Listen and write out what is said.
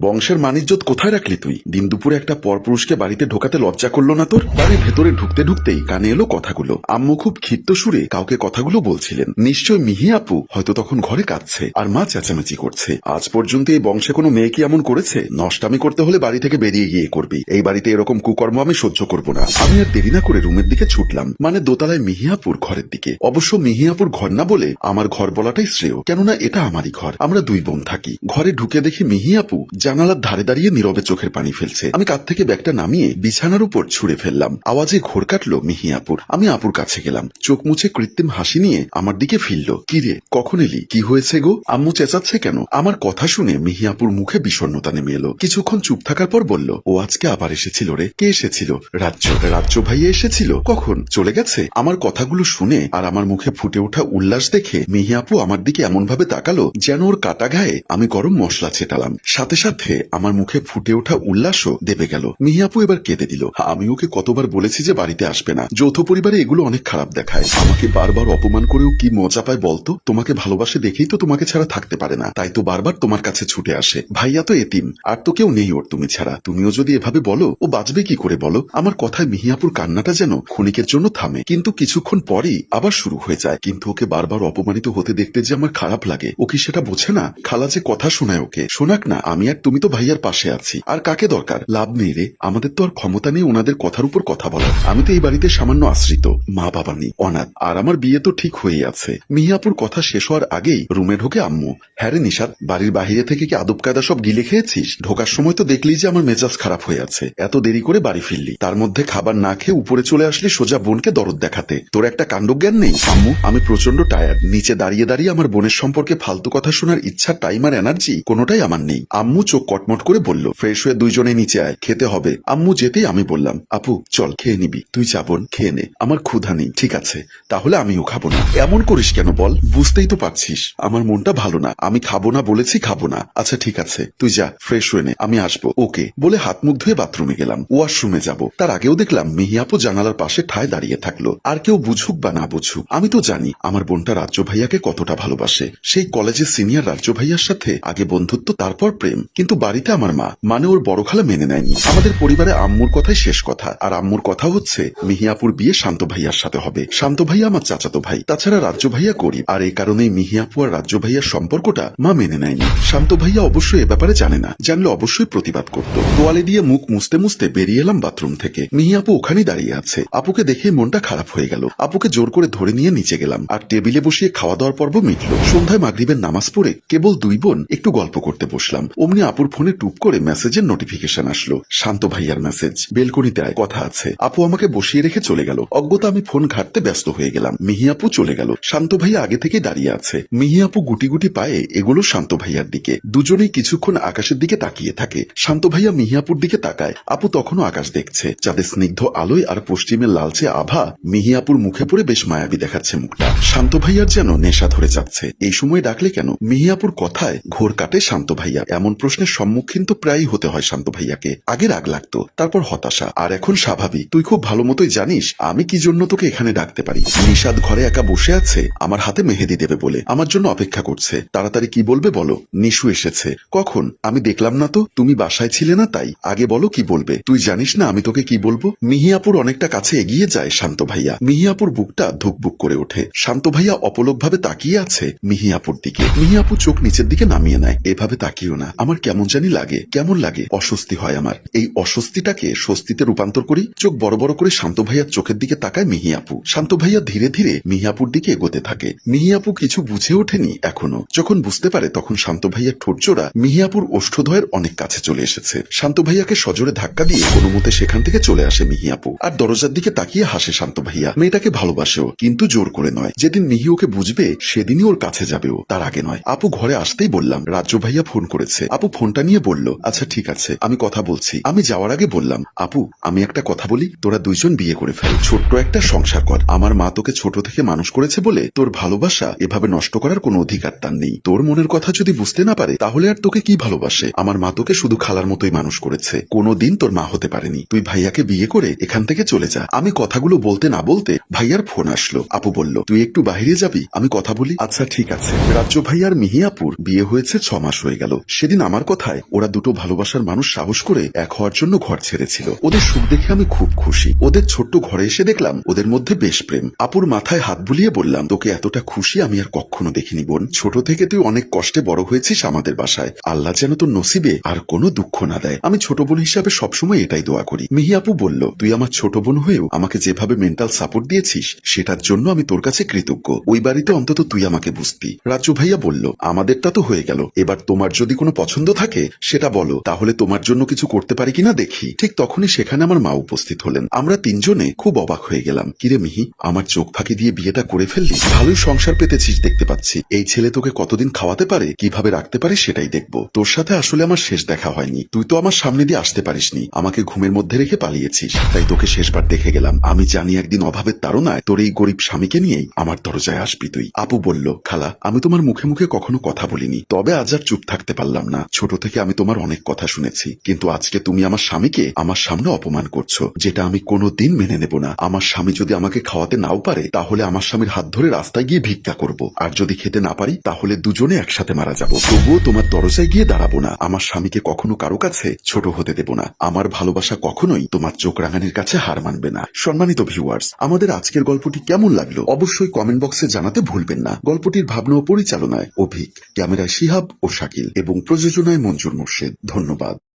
বংশের মানিজ্যত কোথায় রাখলি তুই? দিন দুপুরে একটা পরপুরুষকে বাড়িতে ঢোকাতে লজ্জা করলো না তোর? বাড়ির ভেতরে ঢুকতে ঢুকতেই কানে এলো কথাগুলো। আম্মু খুব ক্ষিপ্ত সুরে কাউকে কথাগুলো বলছিলেন। নিশ্চয় মিহি আপু হয়তো তখন ঘরে কাঁদছে আর মা চেঁচামেচি করছে। আজ পর্যন্ত এই বংশে কোনো মেয়ে কি এমন করেছে? নষ্টামি করতে হলে বাড়ি থেকে বেরিয়ে গিয়ে করবি। এই বাড়িতে এরকম কুকর্ম আমি সহ্য করব না। আমি আর দেরি না করে রুমের দিকে ছুটলাম, মানে দোতলায় মিহিয়াপুর ঘরের দিকে। অবশ্য মিহিয়াপুর ঘর না বলে আমার ঘর বলাটাই শ্রেয়, কেননা এটা আমারই ঘর। আমরা দুই বোন থাকি। ঘরে ঢুকে দেখি মিহিয়াপু জানালার ধারে দাঁড়িয়ে নীরবে চোখের পানি ফেলছে। আমি কাঁধ থেকে ব্যাগটা নামিয়ে বিছানার উপর ছুঁড়ে ফেললাম। আওয়াজে ঘোর কাটলো মিহিয়াপুর। আমি আপুর কাছে গেলাম, চোখ মুছে কৃত্রিম হাসি নিয়ে আমার দিকে ফিরল। কি রে, কখন এলি? কি হয়েছে গো? আম্মু চেঁচাচ্ছে কেন? আমার কথা শুনে মিহিয়াপুর মুখে বিষণ্ণতা নেমে এলো। কিছুক্ষণ চুপ থাকার পর বলল, ও আজকে আবার এসেছিল রে। কে এসেছিল? রাজ্য ভাইয়া এসেছিল। কখন? চলে গেছে? আমার কথাগুলো শুনে আর আমার মুখে ফুটে ওঠা উল্লাস দেখে মিহিয়াপু আমার দিকে এমন ভাবে তাকালো যেন ওর কাটা গায়ে আমি গরম মশলা ছেটালাম। সাথে সাথে আমার মুখে ফুটে ওঠা উল্লাসও দেবে গেল। মিহিয়াপু এবার কেঁদে দিল। আমি ওকে কতবার বলেছি যে বাড়িতে আসবে না। যৌথ পরিবারে এগুলো অনেক খারাপ দেখায়। আমাকে বারবার অপমান করেও কি মজা পায় বলতো? তোমাকে ভালোবাসে দেখেই তো তোমাকে ছাড়া থাকতে পারে না, তাই তো বারবার তোমার কাছে ছুটে আসে। ভাইয়া তো এতিম, আর তো কেউ নেই ওর তুমি ছাড়া। তুমিও যদি এভাবে বলো, ও বাঁচবে কি করে বলো? আমার কথায় মিহিয়াপুর কান্নাটা যেন ক্ষণিকের জন্য থামে, কিন্তু কিছুক্ষণ পরই আবার শুরু হয়ে যায়। কিন্তু ওকে বারবার অপমানিত হতে দেখতে যে আমার খারাপ লাগে, ও কি সেটা বোঝে না? খালা যে কথা শোনায় ওকে, শোনাক না। আমি আর তুমি তো ভাইয়ার পাশে আছি, আর কাকে দরকার? লাভ নেই রে, আমাদের তো আর ক্ষমতা নেই ওনাদের কথার উপর কথা বলার। আমি তো এই বাড়িতে সামান্য আশ্রিত, মা বাবা নেই, অনাথ। আর আমার বিয়ে তো ঠিক হয়ে আছে। মিহিয়াপুর কথা শেষ হওয়ার আগেই রুমে ঢোকে আম্মু। হ্যাঁ রে নিশাদ, বাড়ির বাহিরে থেকে কি আদব কায়দা সব গিলে খেয়েছিস? ঢোকার সময় তো দেখলি যে আমার মেজাজ খারাপ হয়ে আছে। এত দেরি করে বাড়ি ফিরলি, তার মধ্যে খাবার না খেয়ে উপরে চলে আসলি সোজা বোনকে দরদ দেখাতে। তোর একটা কাণ্ডজ্ঞান নেই? আম্মু, আমি প্রচন্ড টায়ার্ড। নিচে দাঁড়িয়ে দাঁড়িয়ে আমার বোনের সম্পর্কে ফালতু কথা শোনার ইচ্ছা, টাইম আর এনার্জি কোনোটাই আমার নেই। আম্মু চোখ কটমট করে বলল, ফ্রেশ হয়ে দুইজনে নিচে আয়, খেতে হবে। আম্মু যেতেই আমি বললাম, আপু চল খেয়ে নিবি। তুই যা বোন, খেয়ে নে। আমার ক্ষুধা নেই। ঠিক আছে, তাহলে আমিও খাবো না। এমন করিস কেন বল? বুঝতেই তো পারছিস আমার মনটা ভালো না। আমি খাবো না বলেছি, খাবো না। আচ্ছা ঠিক আছে, তুই যা, ফ্রেশ হয়ে নে, আমি আসবো। ওকে বলে হাত মুখ ধুয়ে বাথরুমে গেলাম। ওয়াশরুমে যাব তার আগেও দেখলাম মিহিয়াপু জানালার পাশে ঠায় দাঁড়িয়ে থাকলো। আর কেউ বুঝুক বা না বুঝুক, আমি তো জানি আমার বোনটা রাজ্য ভাইয়াকে কতটা ভালোবাসে। সেই কলেজের সিনিয়র রাজ্য ভাইয়ার সাথে আগে বন্ধুত্ব, তারপর প্রেম। কিন্তু বাড়িতে আমার মা মানে ওর বড় খালা মেনে নেয়নি। আমাদের পরিবারে আম্মুর কথাই শেষ কথা, আর আম্মুর কথা হচ্ছে মিহিয়াপুর বিয়ে শান্ত ভাইয়ার সাথে হবে। শান্ত ভাইয়া আমার চাচাতো ভাই, তাছাড়া রাজ্য ভাইয়া গরিব। আর এই কারণেই মিহিয়াপু আর রাজ্য ভাইয়ার সম্পর্কটা মা মেনে নেয়নি। শান্ত ভাইয়া অবশ্যই এ ব্যাপারে জানে না, জানলে অবশ্যই প্রতিবাদ করত। তোয়ালে দিয়ে মুখ মুছতে মুছতে বেরিয়ে এলাম বাথরুম থেকে। মিহিয়াপু ওখানেই দাঁড়িয়ে আছে। আপুকে দেখে মনটা খারাপ হয়ে গেল। আপুকে জোর করে ধরে নিয়ে নিচে গেলাম, আর টেবিলে বসিয়ে খাওয়া দাওয়ার পর্ব মিটল। সন্ধ্যায় মাগরিবের নামাজ পড়ে কেবল দুই বোন একটু গল্প করতে বসলাম। অমনি আপুর ফোনে টুপ করে মেসেজের নোটিফিকেশন আসলো। শান্ত ভাইয়ার মেসেজ, বেলকনিতে আয়, কথা আছে। আপু আমাকে বসিয়ে রেখে চলে গেল। অজ্ঞতা আমি ফোন ঘাটতে ব্যস্ত হয়ে গেলাম। মিহিয়াপু চলে গেল। শান্ত ভাইয়া আগে থেকে দাঁড়িয়ে আছে। মিহিয়াপু গুটি গুটি পায়ে এগুলো শান্ত ভাইয়ার দিকে। দুজনেই কিছুক্ষণ আকাশের দিকে তাকিয়ে থাকে। শান্ত ভাইয়া মিহিয়াপুর দিকে তাকায়। আপু তখনও আকাশ দেখছে। যাদের স্নিগ্ধ আলোয় আর পশ্চিমের লালচে আভা মিহিয়াপুর মুখে পড়ে বেশ মায়াবী দেখাচ্ছে মুখটা। শান্ত ভাইয়ার যেন নেশা ধরে যাচ্ছে। এই সময় ডাকলে কেন? মিহিয়াপুর কথায় ঘোর কাটে শান্ত ভাইয়া। এমন প্রশ্নের সম্মুখীন তো প্রায়ই হতে হয় শান্ত ভাইয়াকে। আগে রাগ লাগতো, তারপর হতাশা, আর এখন স্বাভাবিক। তুই খুব ভালো মতোই জানিস আমি কি জন্য তোকে এখানে ডাকতে পারি। নিশাদ ঘরে একা বসে আছে আমার হাতে মেহেদি দেবে বলে, আমার জন্য অপেক্ষা করছে। তাড়াতাড়ি কি বলবে বলো? নিশু এসেছে। কখন? আমি দেখলাম না তো, তুমি বাসায় ছিলে না তাই। আগে বলো কি বলবে। তুই জানিস না আমি তোকে কি বলবো। মিহিয়াপুর অনেকটা কাছে এগিয়ে যায় শান্ত ভাইয়া। মিহিয়াপুর বুকটা ধুকবুক করে ওঠে। শান্ত ভাইয়া অপলক ভাবে তাকিয়ে আছে মিহিয়াপুর দিকে। মিহিয়াপু চোখ নিচের দিকে নামিয়ে নেয়। এভাবে তাকিও না, আমার কেমন জানি লাগে। কেমন লাগে? অস্বস্তি হয় আমার। এই অস্বস্তিটাকে স্বস্তিতে রূপান্তর করি। চোখ বড় বড় করে শান্ত ভাইয়ার চোখের দিকে তাকায় মিহিয়াপু। শান্ত ভাইয়া ধীরে ধীরে মিহিয়াপুর দিকে এগোতে থাকে। মিহিয়াপু কিছু বুঝে ওঠেনি এখনো। যখন বুঝতে পারে তখন শান্ত ভাইয়ার ঠোঁটজোড়া মিহিয়াপুর ওষ্ঠদ্বয়ের অনেক কাছে চলে এসেছে। শান্ত ভাইয়াকে সজোরে ধাক্কা দিয়ে কোনো মতে সেখান থেকে চলে আসে মিহিয়াপু, আর দরজার দিকে তাকিয়ে হাসে শান্ত ভাইয়া। মেয়েটাকে ভালোবাসেও, কিন্তু জোর করে নয়। যেদিন মিহি ওকে বুঝবে সেদিনই ওর কাছে যাবেও, তার আগে নয়। আপু ঘরে আসতেই বললাম রাজ্য ভাইয়া ফোন করেছে। আপু ফোনটা নিয়ে বলল, আচ্ছা ঠিক আছে আমি কথা বলছি। আমি যাওয়ার আগে বললাম, আপু আমি একটা কথা বলি, তোরা দুইজন বিয়ে করে ফেল, ছোট্ট একটা সংসার কর। আমার মা তোকে ছোট থেকে মানুষ করেছে বলে তোর ভালোবাসা এভাবে নষ্ট করার কোনো অধিকার তার নেই। তোর মনের কথা যদি বুঝতে না পারে তাহলে আর তোকে কি ভালোবাসে? আমার মা তোকে শুধু খালার মতোই মানুষ করেছে, কোনোদিন তোর মা হতে পারেনি। তুই ভাইয়াকে বিয়ে করে এখান থেকে চলে যা। আমি কথাগুলো বলতে না বলতে ভাইয়ার ফোন আসলো। আপু বলল, তুই একটু বাইরে যাবি, আমি কথা বলি। আচ্ছা ঠিক আছে। রাজ্য ভাইয়ার মিহিয়াপুর বিয়ে হয়েছে 6 মাস হয়ে গেল। সেদিন আমার কথায় ওরা দুটো ভালোবাসার মানুষ সাহস করে এক হওয়ার জন্য ঘর ছেড়েছিল। ওদের সুখ দেখে আমি খুব খুশি। ওদের ছোট্ট ঘরে এসে দেখলাম ওদের মধ্যে বেশ প্রেম। আপুর মাথায় হাত বুলিয়ে বললাম, তোকে এতটা খুশি আমি আর কখনো দেখিনি বোন। ছোট থেকে তুই অনেক কষ্টে বড় হয়েছিস আমাদের বাসায়। আল্লাহ যেন তোর নসিবে আর কোনো দুঃখ না দেয়। আমি ছোট বোন হিসাবে সবসময় এটাই দোয়া করি। মিহি আপু বলল, তুই আমার ছোট বোন হয়েও আমাকে যেভাবে মেন্টাল সাপোর্ট দিয়েছিস সেটার জন্য আমি তোর কাছে কৃতজ্ঞ। ওই বাড়িতে অন্তত তুই আমাকে বুঝতি। রাজু ভাইয়া বলল, আমাদেরটা তো হয়ে গেল, এবার তোমার যদি কোনো পছন্দ থাকে সেটা বলো, তাহলে তোমার জন্য কিছু করতে পারি কিনা দেখি। ঠিক তখনই সেখানে আমার মা উপস্থিত হলেন। আমরা তিনজনে খুব অবাক হয়ে গেলাম। কিরে মিহি, আমার চোখ ফাঁকি দিয়ে বিয়েটা করে ফেললি? ভালোই সংসার পেতেছিস দেখতে পাচ্ছি। এই ছেলে তোকে কতদিন খাওয়াতে পারে, কিভাবে রাখতে পারে সেটাই দেখবো। তোর সাথে আসলে আমার শেষ দেখা হয়নি। তুই তো আমার সামনে দিয়ে আসতে পারিসনি, আমাকে ঘুমের মধ্যে রেখে পালিয়েছিস। তাই তোকে শেষবার দেখে গেলাম। আমি জানি একদিন অভাবের তাড়নায় তোর এই গরিব স্বামীকে নিয়েই আমার দরজায় আসবি তুই। আপু বলল, খালা আমি তোমার মুখে মুখে কখনো কথা বলিনি, তবে আজ আর চুপ থাকতে পারলাম না। ছোট থেকে আমি তোমার অনেক কথা শুনেছি, কিন্তু আজকে তুমি আমার স্বামীকে আমার সামনে অপমান করছো, যেটা আমি কোনোদিন মেনে নেব না। আমার স্বামী যদি আমাকে খাওয়াতে নাও পারে তাহলে আমার স্বামীর হাত ধরে রাস্তায় গিয়ে ভিক্ষা করব, আর যদি খেতে না পারি তাহলে দুজনে একসাথে মারা যাব। তবুও তোমার দরজায় গিয়ে দাঁড়াবো না। আমার স্বামীকে কখনো কারো কাছে ছোট হতে দেব না। আমার ভালোবাসা কখনোই তোমার চোখ রাঙানির কাছে হার মানবে না। সম্মানিত ভিউয়ার্স, আমাদের আজকের গল্পটি কেমন লাগলো অবশ্যই কমেন্ট বক্সে জানাতে ভুলবেন না। গল্পটির ভাবনা ও পরিচালনায় অভিক, ক্যামেরায় শিহাব ও শাকিল এবং প্রযোজনায় মঞ্জুর মোর্শেদ। ধন্যবাদ।